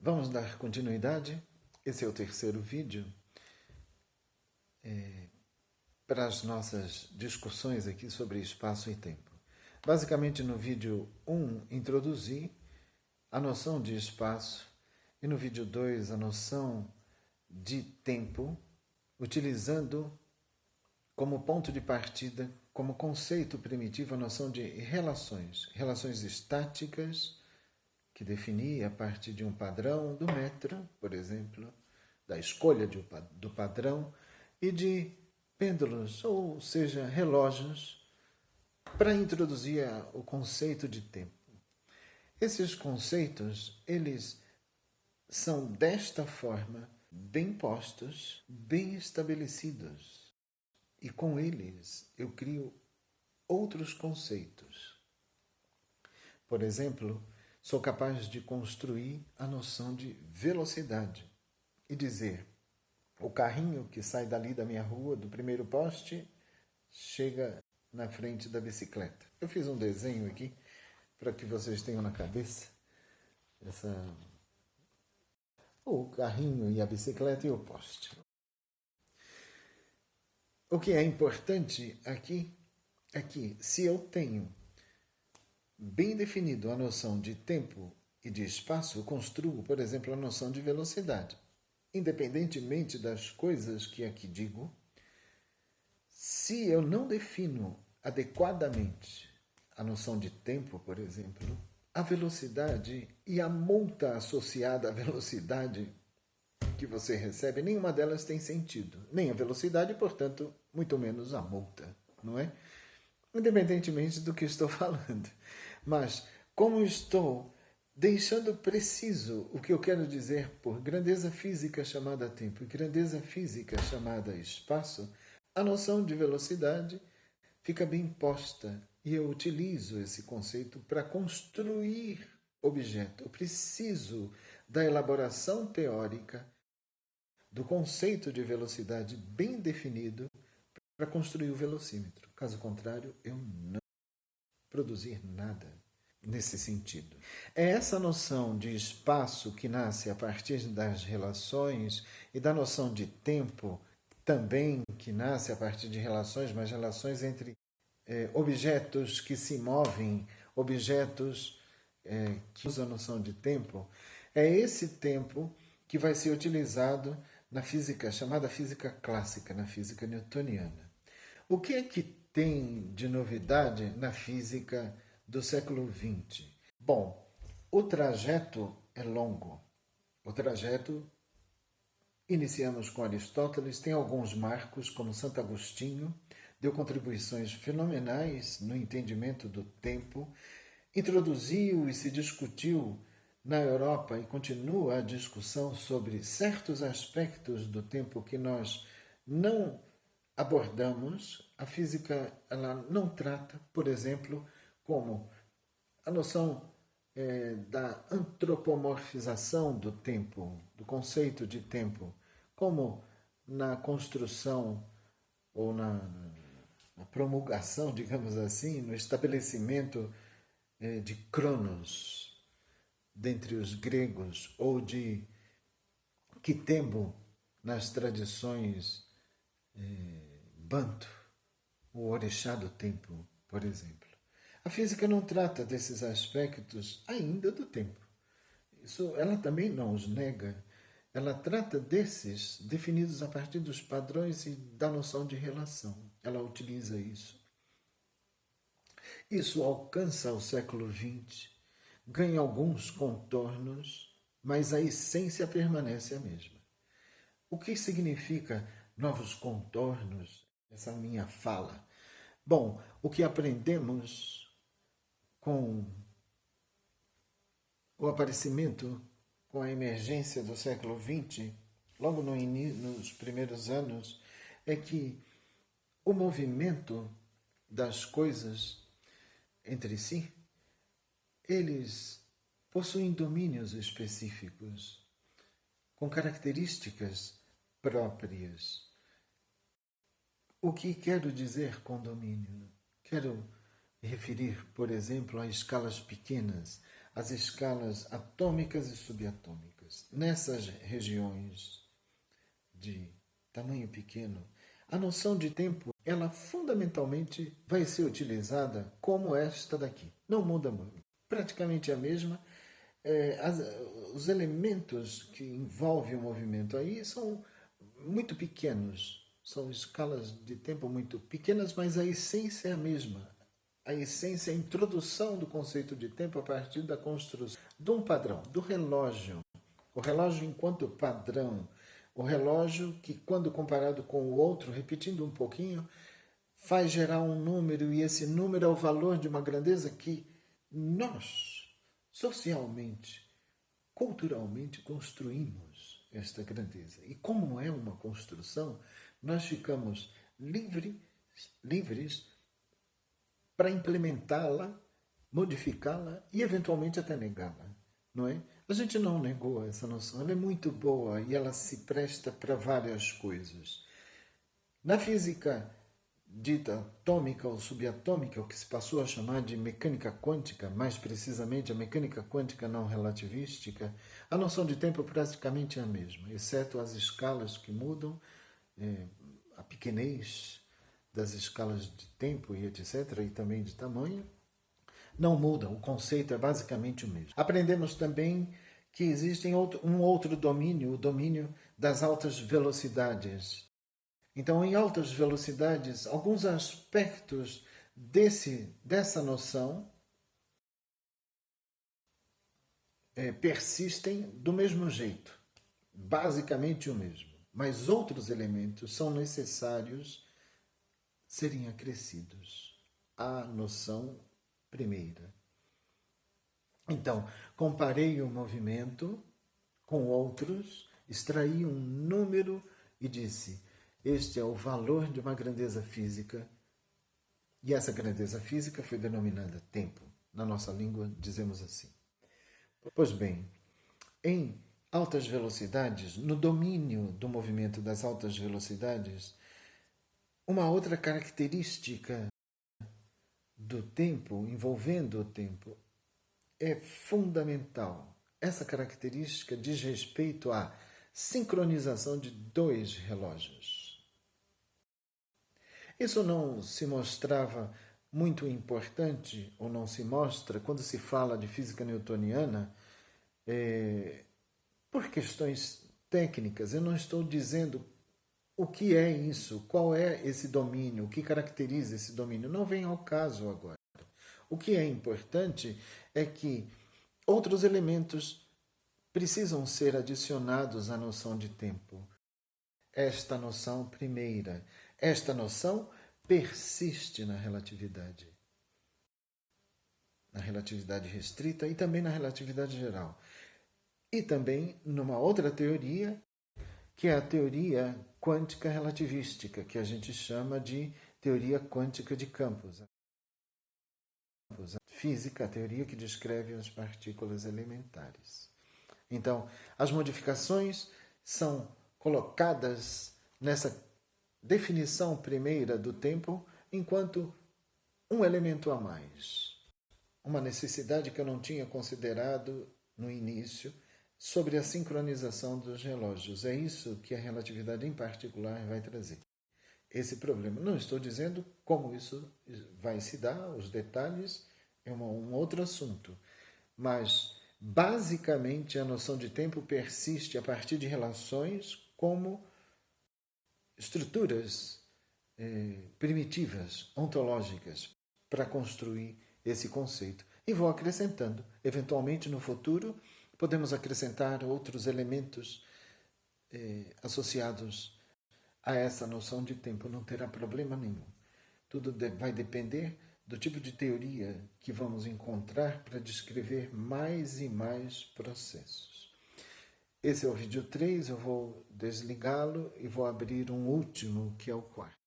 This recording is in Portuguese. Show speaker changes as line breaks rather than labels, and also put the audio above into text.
Vamos dar continuidade. Esse é o terceiro vídeo para as nossas discussões aqui sobre espaço e tempo. Basicamente, no vídeo 1, introduzi a noção de espaço e no vídeo 2, a noção de tempo, utilizando como ponto de partida, como conceito primitivo, a noção de relações. Relações estáticas, que defini a partir de um padrão do metro, por exemplo, da escolha do padrão, e de pêndulos, ou seja, relógios, para introduzir o conceito de tempo. Esses conceitos, eles são desta forma bem postos, bem estabelecidos. E com eles eu crio outros conceitos. Por exemplo, sou capaz de construir a noção de velocidade e dizer: o carrinho que sai dali da minha rua, do primeiro poste, chega na frente da bicicleta. Eu fiz um desenho aqui para que vocês tenham na cabeça o carrinho e a bicicleta e o poste. O que é importante aqui é que, se eu tenho bem definido a noção de tempo e de espaço, eu construo, por exemplo, a noção de velocidade. Independentemente das coisas que aqui digo, se eu não defino adequadamente a noção de tempo, por exemplo, a velocidade e a multa associada à velocidade que você recebe, nenhuma delas tem sentido. Nem a velocidade, portanto, muito menos a multa, não é? Independentemente do que estou falando. Mas, como estou deixando preciso o que eu quero dizer por grandeza física chamada tempo e grandeza física chamada espaço, a noção de velocidade fica bem posta e eu utilizo esse conceito para construir objeto. Eu preciso da elaboração teórica do conceito de velocidade bem definido para construir o velocímetro. Caso contrário, eu não produzir nada nesse sentido. É essa noção de espaço que nasce a partir das relações e da noção de tempo também que nasce a partir de relações, mas relações entre objetos que se movem, objetos que usam a noção de tempo. É esse tempo que vai ser utilizado na física chamada física clássica, na física newtoniana. O que é que tem de novidade na física do século XX? Bom, o trajeto é longo. O trajeto, iniciamos com Aristóteles, tem alguns marcos, como Santo Agostinho, deu contribuições fenomenais no entendimento do tempo, introduziu e se discutiu na Europa e continua a discussão sobre certos aspectos do tempo que nós não abordamos. A física ela não trata, por exemplo, como a noção da antropomorfização do tempo, do conceito de tempo, como na construção ou na promulgação, digamos assim, no estabelecimento de Cronos dentre os gregos, ou de Quitembo nas tradições Banto, o orixá do tempo, por exemplo. A física não trata desses aspectos ainda do tempo. Isso ela também não os nega. Ela trata desses definidos a partir dos padrões e da noção de relação. Ela utiliza isso. Isso alcança o século XX, ganha alguns contornos, mas a essência permanece a mesma. O que significa novos contornos, essa minha fala? Bom, o que aprendemos com o aparecimento, com a emergência do século XX, logo nos primeiros anos, é que o movimento das coisas entre si, eles possuem domínios específicos, com características próprias. O que quero dizer com domínio? Quero me referir, por exemplo, a escalas pequenas, as escalas atômicas e subatômicas. coisas. Nessas regiões de tamanho pequeno, a noção de tempo, ela fundamentalmente vai ser utilizada como esta daqui. Não muda muito. Praticamente a mesma. Os elementos que envolvem o movimento aí são muito pequenos. São escalas de tempo muito pequenas, mas a essência é a mesma. A essência é a introdução do conceito de tempo a partir da construção de um padrão, do relógio. O relógio enquanto padrão. O relógio que, quando comparado com o outro, repetindo um pouquinho, faz gerar um número, e esse número é o valor de uma grandeza que nós, socialmente, culturalmente, construímos esta grandeza. E como é uma construção, nós ficamos livres para implementá-la, modificá-la e, eventualmente, até negá-la, não é? A gente não negou essa noção, ela é muito boa e ela se presta para várias coisas. Na física dita atômica ou subatômica, o que se passou a chamar de mecânica quântica, mais precisamente a mecânica quântica não relativística, a noção de tempo praticamente é a mesma, exceto as escalas que mudam, a pequenez das escalas de tempo e etc., e também de tamanho, não mudam, o conceito é basicamente o mesmo. Aprendemos também que existe um outro domínio, o domínio das altas velocidades. Então, em altas velocidades, alguns aspectos dessa noção persistem do mesmo jeito, basicamente o mesmo, mas outros elementos são necessários serem acrescidos à noção primeira. Então, comparei o movimento com outros, extraí um número e disse: este é o valor de uma grandeza física, e essa grandeza física foi denominada tempo. Na nossa língua, dizemos assim. Pois bem, em altas velocidades, no domínio do movimento das altas velocidades, uma outra característica do tempo, envolvendo o tempo, é fundamental. Essa característica diz respeito à sincronização de dois relógios. Isso não se mostrava muito importante, ou não se mostra, quando se fala de física newtoniana, por questões técnicas. Eu não estou dizendo o que é isso, qual é esse domínio, o que caracteriza esse domínio. Não vem ao caso agora. O que é importante é que outros elementos precisam ser adicionados à noção de tempo. Esta noção primeira, esta noção persiste na relatividade restrita e também na relatividade geral. E também numa outra teoria, que é a teoria quântica relativística, que a gente chama de teoria quântica de campos. Física, a teoria que descreve as partículas elementares. Então, as modificações são colocadas nessa definição primeira do tempo enquanto um elemento a mais. Uma necessidade que eu não tinha considerado no início sobre a sincronização dos relógios. É isso que a relatividade em particular vai trazer. Esse problema. Não estou dizendo como isso vai se dar, os detalhes é um outro assunto. Mas, basicamente, a noção de tempo persiste a partir de relações como estruturas primitivas, ontológicas, para construir esse conceito. E vou acrescentando. Eventualmente, no futuro, podemos acrescentar outros elementos associados a essa noção de tempo. Não terá problema nenhum. Tudo vai depender do tipo de teoria que vamos encontrar para descrever mais e mais processos. Esse é o vídeo 3, eu vou desligá-lo e vou abrir um último, que é o quarto.